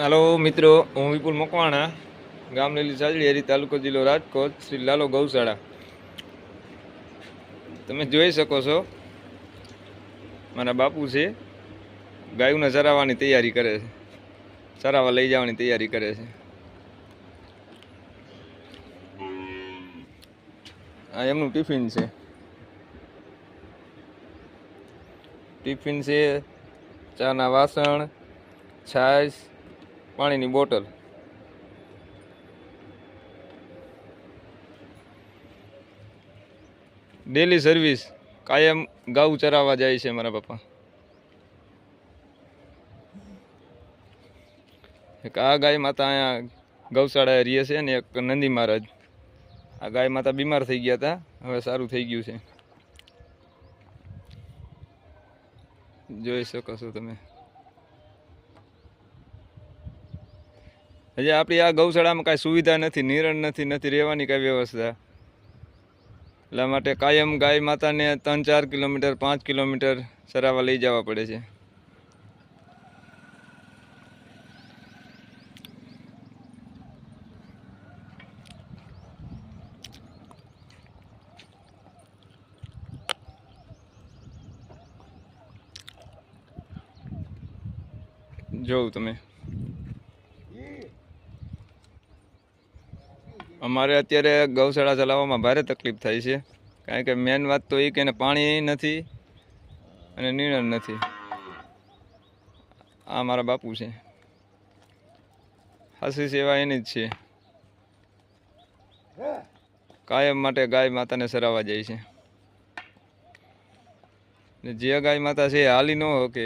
Hello मित्रों, हूँ विपुल मकवाणा, गाम લીલી સાજળિયારી, તાલુકો જિલ્લો રાજકોટ, શ્રી લાલો ગૌશાળા। તમે જોઈ શકો છો મારા બાપુ છે, ગાયોને ચરાવવાની તૈયારી કરે છે, ચરાવવા લઈ જવાની તૈયારી કરે છે। આ એમનું ટિફિન છે, ચાના વાસણ, છાશ, પાણીની બોટલ। डेली सर्विस कायम गाऊ चरावा जाए छे मारा बापा। एक आ गाय माता अँ गौशाळा रहे छे ने एक नंदी महाराज। आ गाय माता बीमार थई गया था, हवे सारू थई गयुं छे, जोई शको छो तमे। हजे आपणी आ गौशाळामां कांई सुविधा नथी, निरण नथी रहेवानी कांई व्यवस्था। એટલા માટે કાયમ ગાય માતાને 3-4 કિલોમીટર 5 કિલોમીટર ચરાવવા લઈ જવા પડે છે। જોઉં તમે, અમારે અત્યારે ગૌશાળા ચલાવવામાં ભારે તકલીફ થાય છે, કારણ કે મેન વાત તો એ કે એને પાણી નથી અને નિરણ નથી। આ મારા બાપુ છે, હાસી સેવા એની જ છે, કાયમ માટે ગાય માતાને ચરાવવા જાય છે। જે ગાય માતા છે હાલી ન શકે